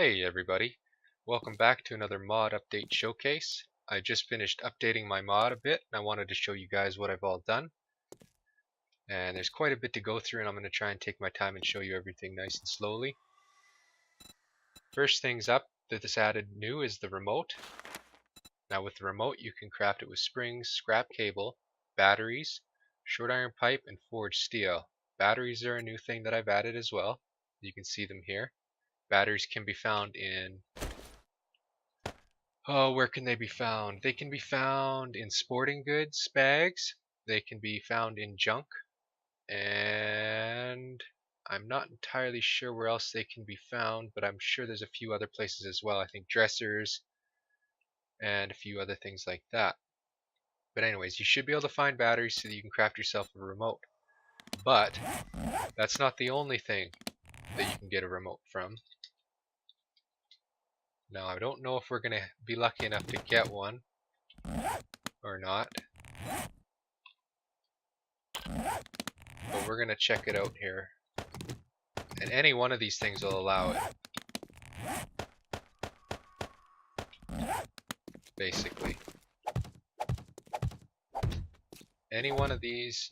Hey everybody, welcome back to another mod update showcase. I just finished updating my mod a bit and I wanted to show you guys what I've all done. And there's quite a bit to go through and I'm going to try and take my time and show you everything nice and slowly. First things up that this added new is the remote. Now with the remote you can craft it with springs, scrap cable, batteries, short iron pipe, and forged steel. Batteries are a new thing that I've added as well. You can see them here. Batteries can be found in where can they be found? They can be found in sporting goods bags. They can be found in junk. And I'm not entirely sure where else they can be found, but I'm sure there's a few other places as well. I think dressers and a few other things like that. But anyways, you should be able to find batteries so that you can craft yourself a remote. But that's not the only thing that you can get a remote from. Now, I don't know if we're going to be lucky enough to get one or not, but we're going to check it out here. And any one of these things will allow it. Basically. Any one of these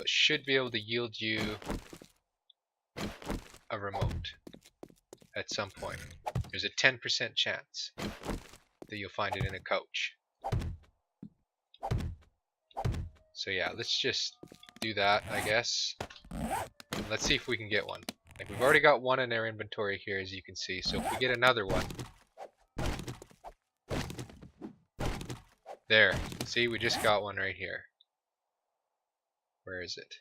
should be able to yield you a remote at some point. There's a 10% chance that you'll find it in a couch. So yeah, let's just do that, I guess. Let's see if we can get one. Like, we've already got one in our inventory here, as you can see. So if we get another one. There. See, we just got one right here. Where is it?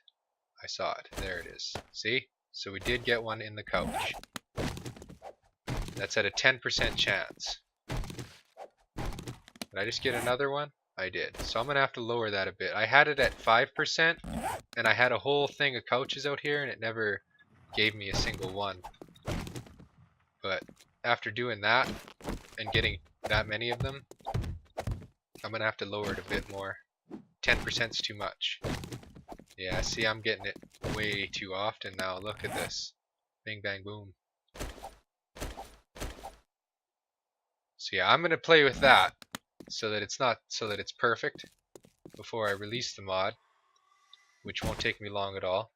I saw it. There it is. See? So we did get one in the couch. That's at a 10% chance. Did I just get another one? I did. So I'm going to have to lower that a bit. I had it at 5%, and I had a whole thing of couches out here, and it never gave me a single one. But after doing that, and getting that many of them, I'm going to have to lower it a bit more. 10%'s too much. Yeah, see, I'm getting it way too often now. Look at this. Bing, bang, boom. So yeah, I'm going to play with that so that it's perfect before I release the mod, which won't take me long at all.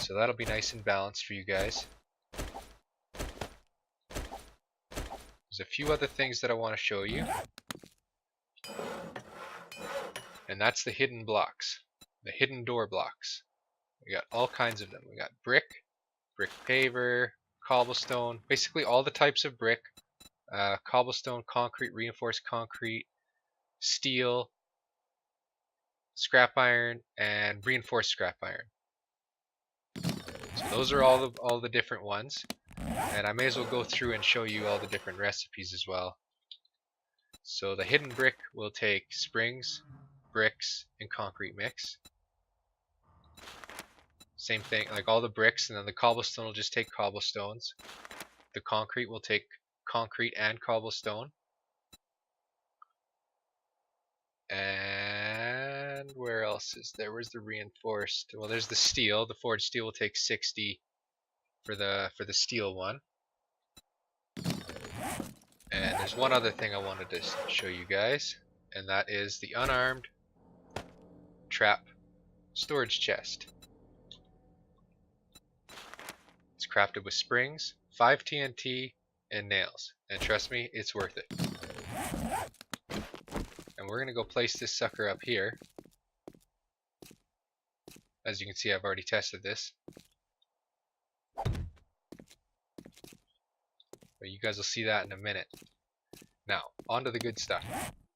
So that'll be nice and balanced for you guys. There's a few other things that I want to show you. And that's the hidden blocks. The hidden door blocks. We got all kinds of them. We got brick paver, cobblestone, basically all the types of brick. Cobblestone, concrete, reinforced concrete, steel, scrap iron, and reinforced scrap iron. So those are all the different ones, and I may as well go through and show you all the different recipes as well. So the hidden brick will take springs, bricks, and concrete mix. Same thing, like all the bricks, and then the cobblestone will just take cobblestones. The concrete will take concrete and cobblestone. And where else is there? Where's the reinforced? Well, there's the steel. The forged steel will take 60 for the steel one. And there's one other thing I wanted to show you guys, and that is the unarmed trap storage chest. It's crafted with springs, 5 TNT, and nails. And trust me, it's worth it. And we're going to go place this sucker up here. As you can see, I've already tested this. But you guys will see that in a minute. Now, on to the good stuff.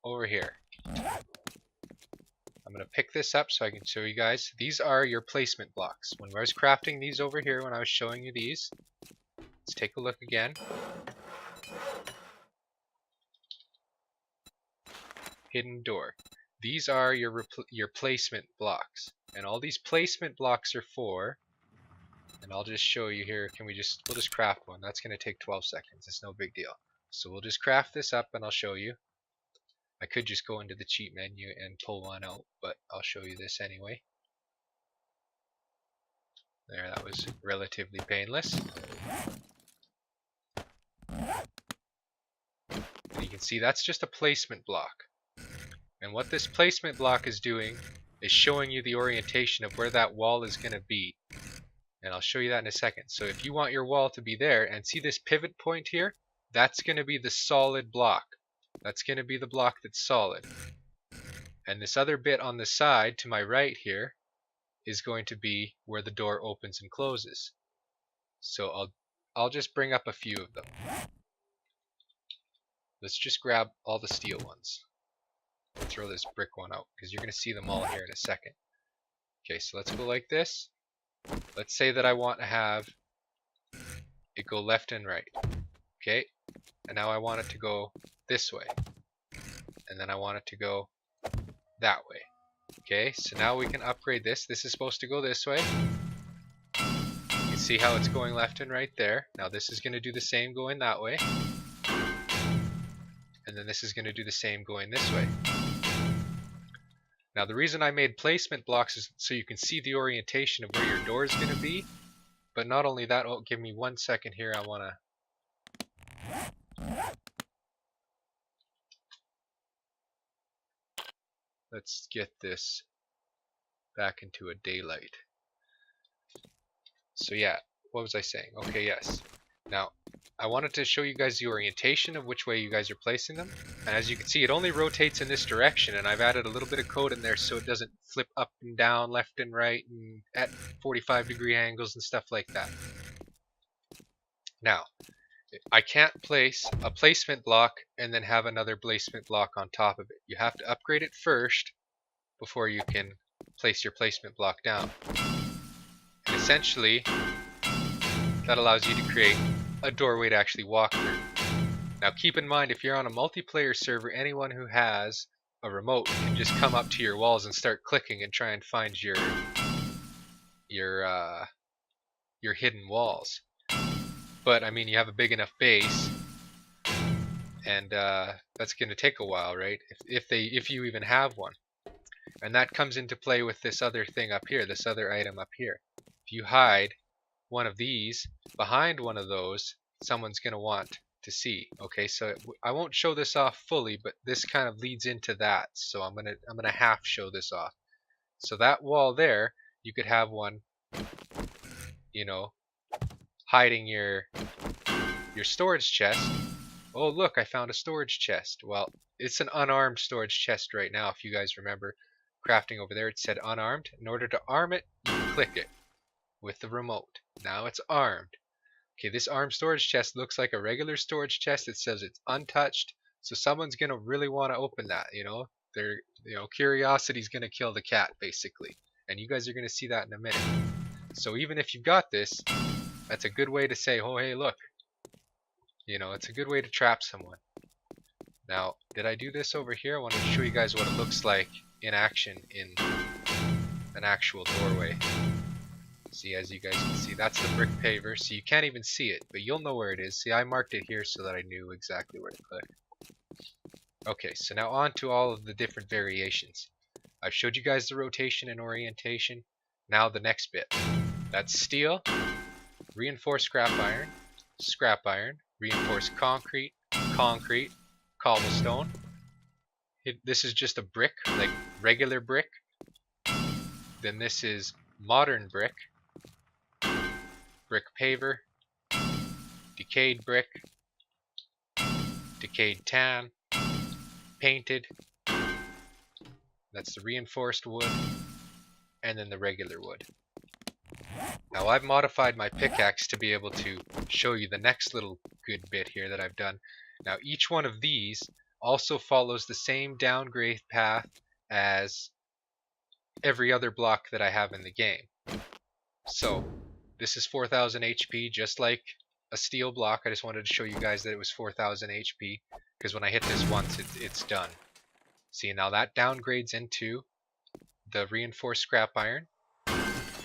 Over here. I'm going to pick this up so I can show you guys. These are your placement blocks. When I was crafting these over here, when I was showing you these, let's take a look again. Hidden door. These are your placement blocks, and all these placement blocks are for, and I'll just show you here. We'll just craft one. That's going to take 12 seconds. It's no big deal. So we'll just craft this up and I'll show you. I could just go into the cheat menu and pull one out, but I'll show you this anyway. There, that was relatively painless. And you can see that's just a placement block. And what this placement block is doing is showing you the orientation of where that wall is going to be. And I'll show you that in a second. So if you want your wall to be there, and see this pivot point here, that's going to be the solid block. That's going to be the block that's solid. And this other bit on the side to my right here is going to be where the door opens and closes. So I'll just bring up a few of them. Let's just grab all the steel ones. I'll throw this brick one out because you're going to see them all here in a second. Okay, so let's go like this. Let's say that I want to have it go left and right. Okay, and now I want it to go this way. And then I want it to go that way. Okay, so now we can upgrade this. This is supposed to go this way. You can see how it's going left and right there. Now this is going to do the same going that way. And then this is going to do the same going this way. Now the reason I made placement blocks is so you can see the orientation of where your door is going to be. But not only that, oh, give me 1 second here. I want to... Let's get this back into a daylight. So yeah, what was I saying? Okay, yes. Now, I wanted to show you guys the orientation of which way you guys are placing them. And as you can see, it only rotates in this direction, and I've added a little bit of code in there so it doesn't flip up and down, left and right, and at 45-degree angles and stuff like that. Now, I can't place a placement block and then have another placement block on top of it. You have to upgrade it first before you can place your placement block down. And essentially, that allows you to create a doorway to actually walk through. Now keep in mind, if you're on a multiplayer server, anyone who has a remote can just come up to your walls and start clicking and try and find your hidden walls. But I mean, you have a big enough base, and that's going to take a while, right? If you even have one. And that comes into play with this other thing up here, this other item up here. If you hide one of these behind one of those, someone's going to want to see. Okay, so I won't show this off fully, but this kind of leads into that. So I'm gonna half show this off. So that wall there, you could have one, you know, hiding your storage chest. Oh look, I found a storage chest. Well, it's an unarmed storage chest right now. If you guys remember crafting over there, it said unarmed. In order to arm it, you click it with the remote. Now it's armed. Okay, this armed storage chest looks like a regular storage chest. It says it's untouched, so someone's gonna really want to open that. Curiosity's gonna kill the cat, basically, and you guys are gonna see that in a minute. So even if you've got this, that's a good way to say, oh hey, look. It's a good way to trap someone. Now, did I do this over here? I wanted to show you guys what it looks like in action in an actual doorway. See, as you guys can see, that's the brick paver, so you can't even see it, but you'll know where it is. See, I marked it here so that I knew exactly where to click. Okay, so now on to all of the different variations. I've showed you guys the rotation and orientation. Now the next bit. That's steel, reinforced scrap iron, reinforced concrete, cobblestone. This is just a brick, like regular brick. Then this is modern brick, brick paver, decayed brick, decayed tan, painted. That's the reinforced wood, and then the regular wood. Now I've modified my pickaxe to be able to show you the next little good bit here that I've done. Now each one of these also follows the same downgrade path as every other block that I have in the game. So this is 4000 HP, just like a steel block. I just wanted to show you guys that it was 4000 HP, because when I hit this once, it's done. See, now that downgrades into the reinforced scrap iron,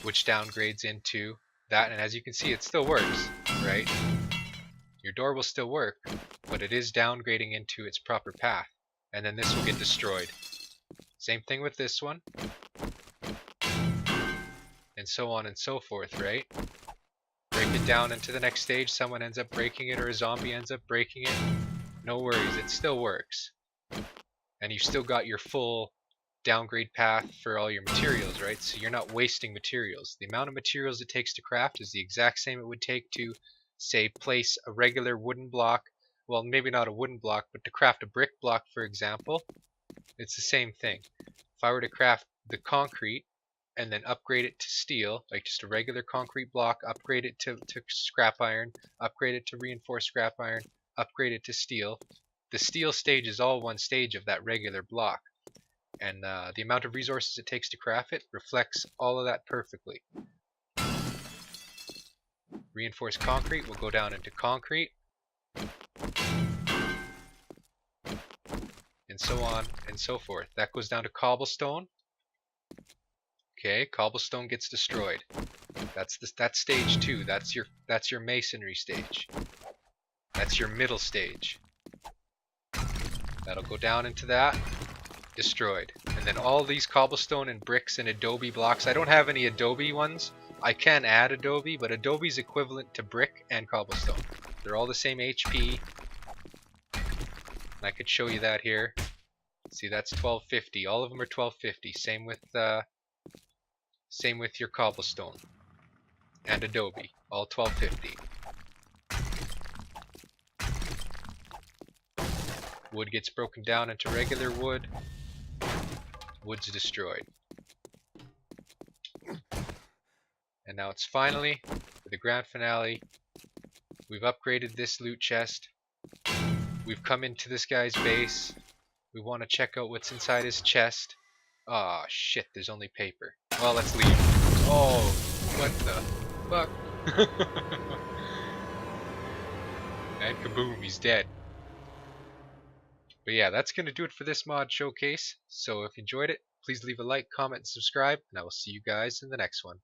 which downgrades into that, and as you can see, it still works, right? Your door will still work, but it is downgrading into its proper path, and then this will get destroyed. Same thing with this one, and so on and so forth, right? Break it down into the next stage, someone ends up breaking it, or a zombie ends up breaking it, No worries, it still works. And you've still got your full downgrade path for all your materials, right? So you're not wasting materials. The amount of materials it takes to craft is the exact same it would take to, say, place a regular wooden block. Well, maybe not a wooden block, but to craft a brick block, for example, it's the same thing. If I were to craft the concrete and then upgrade it to steel, like just a regular concrete block, upgrade it to scrap iron, upgrade it to reinforced scrap iron, upgrade it to steel, the steel stage is all one stage of that regular block. And the amount of resources it takes to craft it reflects all of that perfectly. Reinforced concrete will go down into concrete, and so on and so forth. That goes down to cobblestone. Okay, cobblestone gets destroyed. That's stage 2. That's your masonry stage. That's your middle stage. That'll go down into that. Destroyed. And then all these cobblestone and bricks and adobe blocks. I don't have any adobe ones. I can add adobe, but adobe is equivalent to brick and cobblestone. They're all the same HP. And I could show you that here. See, that's 1250. All of them are 1250. Same with your cobblestone and adobe. All 1250. Wood gets broken down into regular wood. Wood's destroyed. And now it's finally, for the grand finale, we've upgraded this loot chest. We've come into this guy's base. We want to check out what's inside his chest. Ah, shit, there's only paper. Well, let's leave. Oh, what the fuck? And kaboom, he's dead. But yeah, that's going to do it for this mod showcase. So if you enjoyed it, please leave a like, comment, and subscribe, and I will see you guys in the next one.